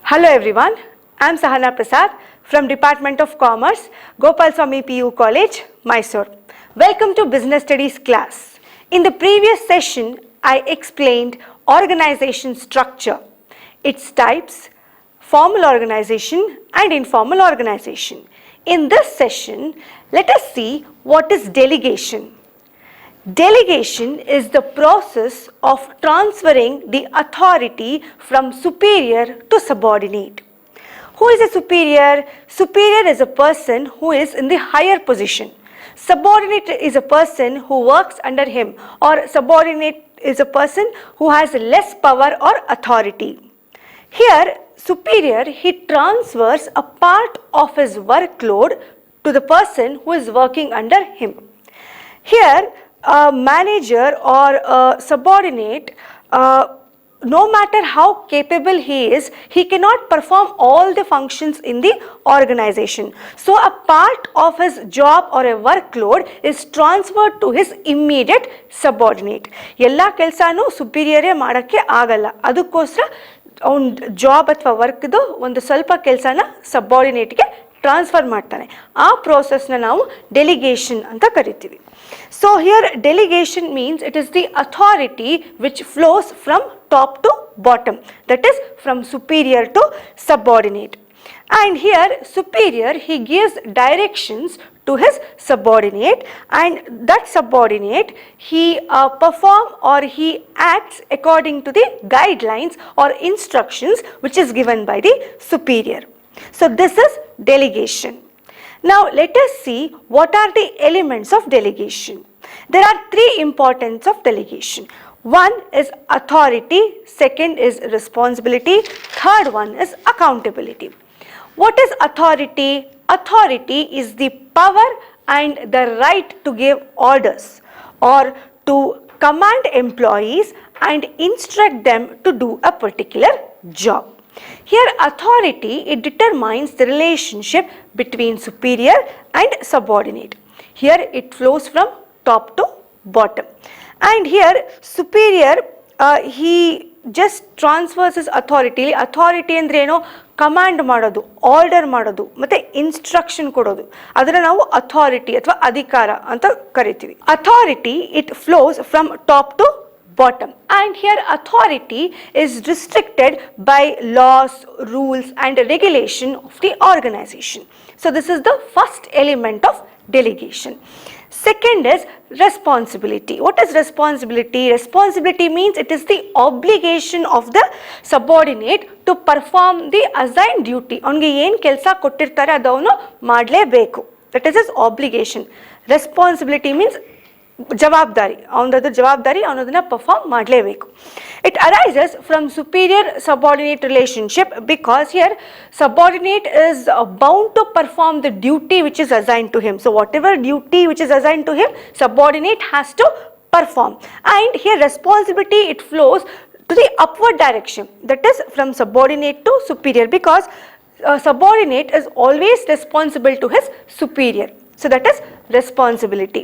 Hello everyone, I am Sahana Prasad from Department of Commerce, Gopalswamy PU College, Mysore. Welcome to Business Studies class. In the previous session, I explained organization structure, its types, formal organization and informal organization. In this session, let us see what is delegation. Delegation is the process of transferring the authority from superior to subordinate. Who is a superior? Superior is a person who is in the higher position. Subordinate is a person who works under him, or subordinate is a person who has less power or authority. Here, superior, he transfers a part of his workload to the person who is working under him. Here, a manager or a subordinate, no matter how capable he is, he cannot perform all the functions in the organization. So a part of his job or a workload is transferred to his immediate subordinate. Ella ಕೆಲಸನೂ superior ಮಾಡಕ್ಕೆ ಆಗಲ್ಲ, ಅದಕ್ಕೋಸ್ಕರ ಅವನ job ಅಥವಾ ವರ್ಕ್ದು ಒಂದು ಸ್ವಲ್ಪ ಕೆಲಸನ ಸಬಾರ್ಡಿನೇಟ್ಗೆ transfer ಮಾಡ್ತಾನೆ. ಆ ಪ್ರೋಸೆಸ್ನ ನಾವು ಡೆಲಿಗೇಷನ್ ಅಂತ ಕರಿತೀವಿ. So here delegation means it is the authority which flows from top to bottom, that is from superior to subordinate. And here superior, he gives directions to his subordinate, and that subordinate, he perform or he acts according to the guidelines or instructions which is given by the superior. So this is delegation. Now let us see what are the elements of delegation. There are three importance of delegation. One is authority, second is responsibility, third one is accountability. What is authority? Authority is the power and the right to give orders or to command employees and instruct them to do a particular job. Here authority, it determines the relationship between superior and subordinate. Here it flows from top to bottom. And here superior, he just transfers his authority. Authority ಅಂದ್ರೆ ಏನೋ command ಮಾಡೋದು, order ಮಾಡೋದು ಮತ್ತೆ instruction ಕೊಡೋದು, ಅದನ್ನ ನಾವು authority ಅಥವಾ ಅಧಿಕಾರ ಅಂತ ಕರಿತೀವಿ. Authority it flows from top to bottom, and here authority is restricted by laws, rules and regulation of the organization. So this is the first element of delegation. Second is responsibility. What is responsibility? Responsibility means it is the obligation of the subordinate to perform the assigned duty. ಅವನಿಗೆ ಏನು ಕೆಲಸ ಕೊಟ್ಟಿರ್ತಾರೆ ಅದು ಅವನು ಮಾಡಲೇಬೇಕು. That is his obligation. Responsibility means ಜವಾಬ್ದಾರಿ, ಅವನದು ಜವಾಬ್ದಾರಿ, ಅವನದನ್ನ ಪರ್ಫಾರ್ಮ್ ಮಾಡಲೇಬೇಕು. It arises from superior subordinate relationship because here subordinate is bound to perform the duty which is assigned to him. So whatever duty which is assigned to him, subordinate has to perform. And here responsibility, it flows to the upward direction, that is from subordinate to superior, because subordinate is always responsible to his superior. So that is responsibility.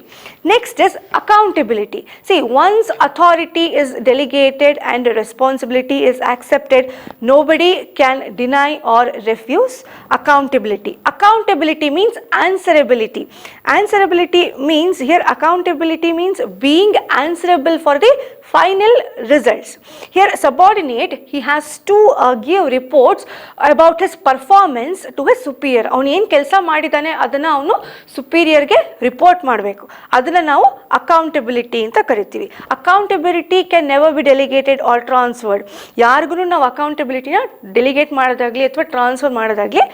Next is accountability. See, once authority is delegated and responsibility is accepted, nobody can deny or refuse accountability. Accountability means answerability. Answerability means, here accountability means being answerable for the final results. Here subordinate, he has to give reports about his performance to his superior. ಅವನು ಏನು ಕೆಲಸ ಮಾಡಿದಾನೆ ಅದನ್ನ ಅವನು ಸುಪೀರಿಯರ್ಗೆ report ಮಾಡಬೇಕು. ಅದನ್ನ ನಾವು accountability ಅಂತ ಕರಿತೀವಿ. Accountability can never be delegated or transferred. ಯಾರಿಗೂ ನಾವು ಅಕೌಂಟಬಿಲಿಟಿನ ಡೆಲಿಗೇಟ್ ಮಾಡೋದಾಗ್ಲಿ ಅಥವಾ ಟ್ರಾನ್ಸ್ಫರ್ ಮಾಡೋದಾಗ್ಲಿ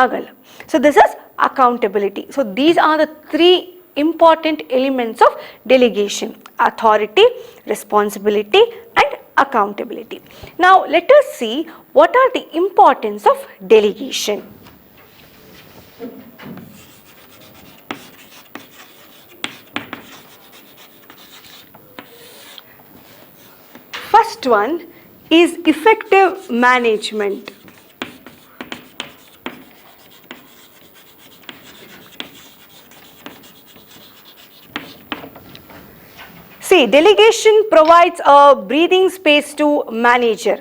ಆಗಲ್ಲ. So this is accountability. So these are the three important elements of delegation: authority, responsibility and accountability. Now let us see what are the importance of delegation. First one is effective management. See, delegation provides a breathing space to manager.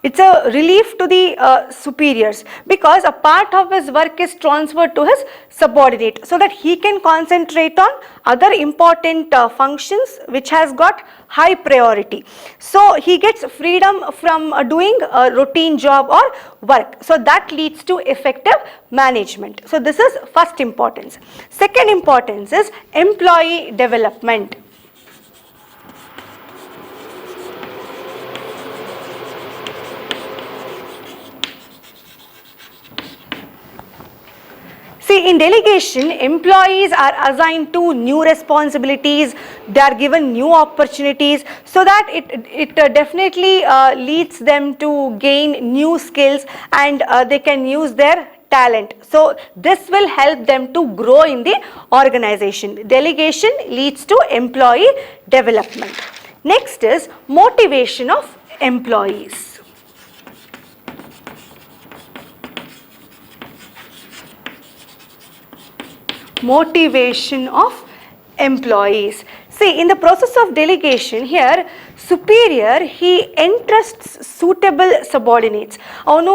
It's a relief to the superiors, because a part of his work is transferred to his subordinate so that he can concentrate on other important functions which has got high priority. So he gets freedom from doing a routine job or work. So that leads to effective management. So this is first importance. Second importance is employee development. See, in delegation, employees are assigned to new responsibilities, they are given new opportunities, so that it definitely leads them to gain new skills, and they can use their talent. So this will help them to grow in the organization. Delegation leads to employee development. Next is motivation of employees. Motivation of employees. See, in the process of delegation here, superior, he entrusts suitable subordinates. ಅವನು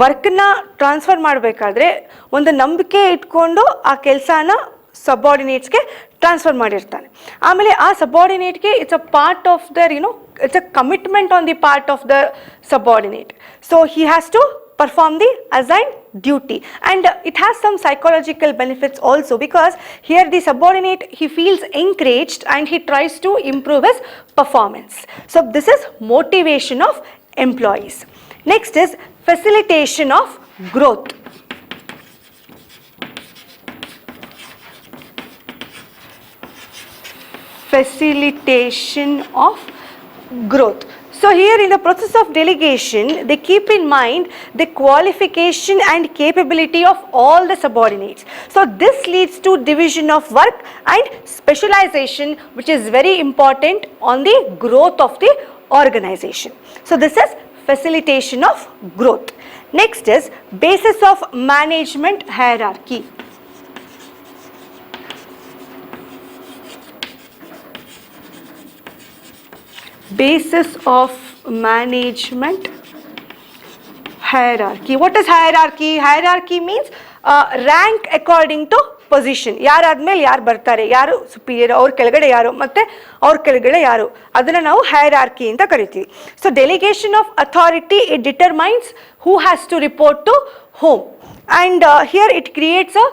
ವರ್ಕ್ನ transfer ಮಾಡಬೇಕಾದ್ರೆ ಒಂದು ನಂಬಿಕೆ ಇಟ್ಕೊಂಡು ಆ ಕೆಲಸನ ಸಬಾರ್ಡಿನೇಟ್ಸ್ಗೆ transfer ಮಾಡಿರ್ತಾನೆ. ಆಮೇಲೆ ಆ ಸಬಾರ್ಡಿನೇಟ್ಗೆ it's a part of their it's a commitment on the part of the subordinate. So he has to perform the assigned duty, and it has some psychological benefits also, because here the subordinate, he feels encouraged and he tries to improve his performance. So this is motivation of employees. Next is facilitation of growth. Facilitation of growth. So here in the process of delegation, they keep in mind the qualification and capability of all the subordinates. So this leads to division of work and specialization, which is very important on the growth of the organization. So this is facilitation of growth. Next is basis of management hierarchy. Basis of management hierarchy. What is hierarchy? Hierarchy means rank according to position. ಯಾರಾದ್ಮೇಲೆ ಯಾರು ಬರ್ತಾರೆ, ಯಾರು superior, ಅವ್ರ ಕೆಳಗಡೆ ಯಾರು, ಮತ್ತು ಅವ್ರ ಕೆಳಗಡೆ ಯಾರು, ಅದನ್ನು ನಾವು ಹೈರಾರ್ಕಿ ಅಂತ ಕರಿತೀವಿ. So delegation of authority, it determines who has to report to whom, and here it creates a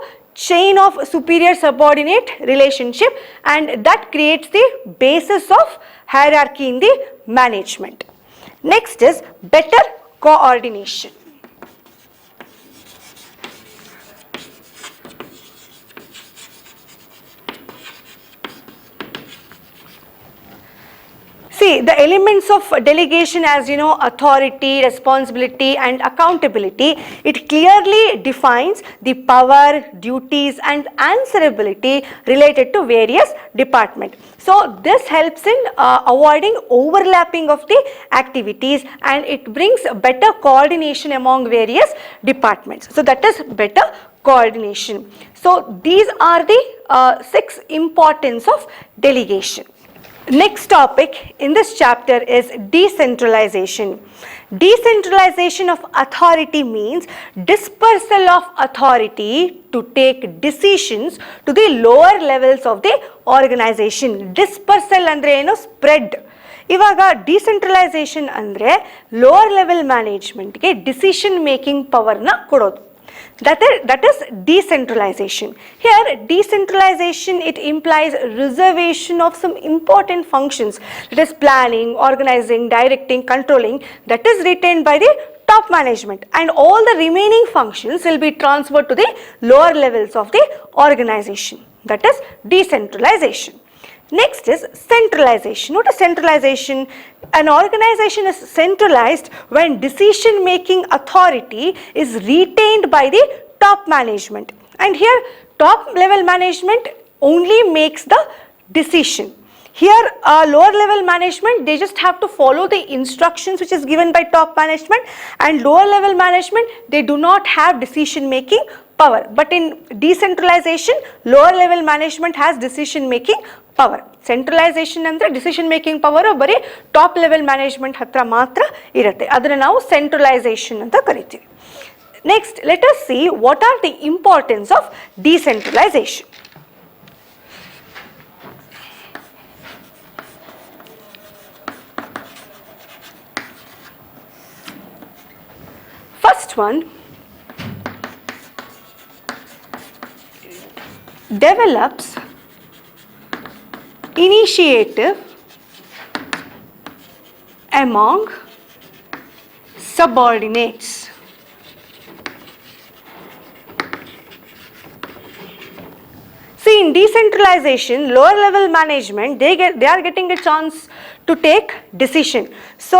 chain of superior subordinate relationship, and that creates the basis of hierarchy in the management. Next is better coordination. See, the elements of delegation, as you know, authority, responsibility and accountability, it clearly defines the power, duties and answerability related to various departments. So this helps in avoiding overlapping of the activities, and it brings better coordination among various departments. So that is better coordination. So these are the 6 importance of delegation. Next topic in this chapter is decentralization. Decentralization of authority means dispersal of authority to take decisions to the lower levels of the organization. Dispersal andre eno spread. ಇವಾಗ decentralisation ಅಂದರೆ lower level ಮ್ಯಾನೇಜ್ಮೆಂಟ್ಗೆ decision making ಪವರ್ನ ಕೊಡೋದು. That is decentralization. Here decentralization, it implies reservation of some important functions, that is planning, organizing, directing, controlling, that is retained by the top management, and all the remaining functions will be transferred to the lower levels of the organization. That is decentralization. Next is centralization. What is centralization? An organization is centralized when decision making authority is retained by the top management, and here top level management only makes the decision. Here lower level management, they just have to follow the instructions which is given by top management, and lower level management, they do not have decision making power. But in decentralization, lower level management has decision making power. Centralisation ಅಂದರೆ decision making power ಬರೀ top level management ಹತ್ರ ಮಾತ್ರ ಇರುತ್ತೆ. ಅದನ್ನು ನಾವು centralisation ಅಂತ ಕರಿತೀವಿ. Next let us see what are the importance of decentralisation. First one, develops initiative among subordinates. See, in decentralization, lower level management, they are getting a chance to take decision. So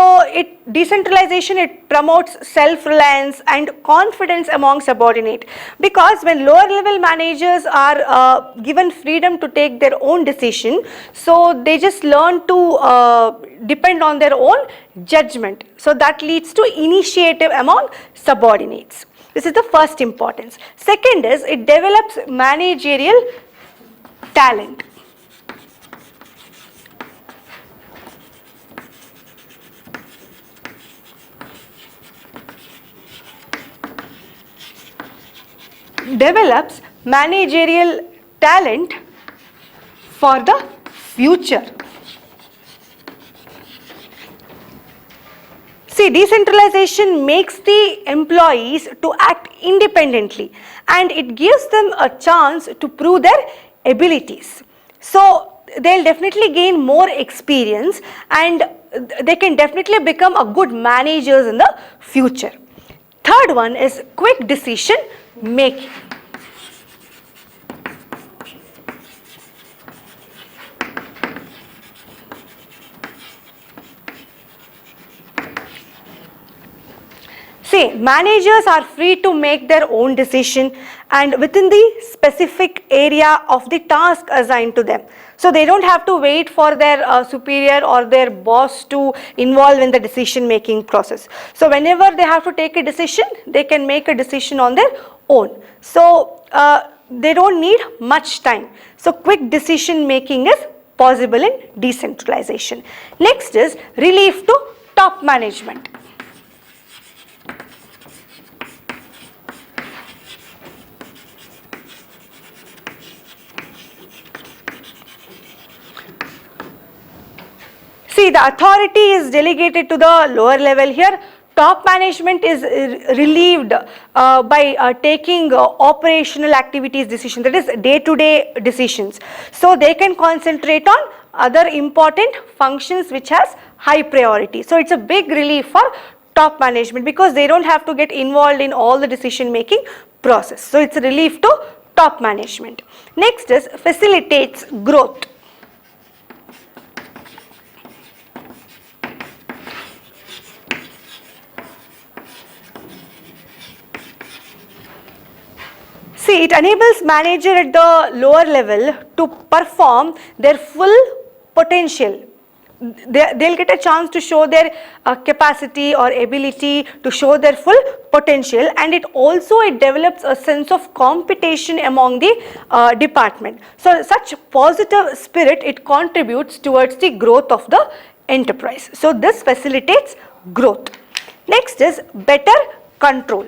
decentralization, it promotes self-reliance and confidence among subordinate, because when lower level managers are given freedom to take their own decision, so they just learn to depend on their own judgment. So that leads to initiative among subordinates. This is the first importance. Second is it develops managerial talent. Develops managerial talent for the future. See, decentralization makes the employees to act independently and it gives them a chance to prove their abilities. So they'll definitely gain more experience and they can definitely become a good managers in the future. Third one is quick decision making. See, managers are free to make their own decision and within the specific area of the task assigned to them. So they don't have to wait for their superior or their boss to involve in the decision making process. So whenever they have to take a decision, they can make a decision on their own. So they don't need much time. So quick decision making is possible in decentralization. Next is relief to top management. See, the authority is delegated to the lower level here. Top management is relieved by taking operational activities decisions, that is day-to-day decisions. So they can concentrate on other important functions which has high priority. So it's a big relief for top management because they don't have to get involved in all the decision making process. So it's a relief to top management. Next is facilitates growth. See, it enables manager at the lower level to perform their full potential. They'll get a chance to show their capacity or ability to show their full potential, and it develops a sense of competition among the department. So such positive spirit, it contributes towards the growth of the enterprise. So this facilitates growth. Next is better control.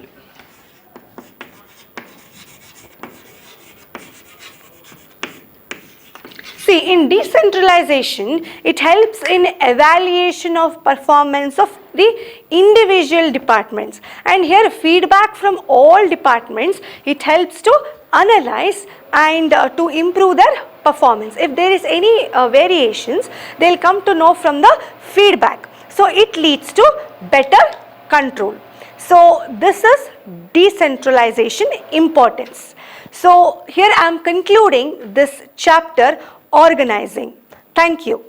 See, in decentralization, it helps in evaluation of performance of the individual departments. And here feedback from all departments, it helps to analyze and to improve their performance. If there is any variations, they'll come to know from the feedback. So it leads to better control. So this is decentralization importance. So here I am concluding this chapter, organizing. Thank you.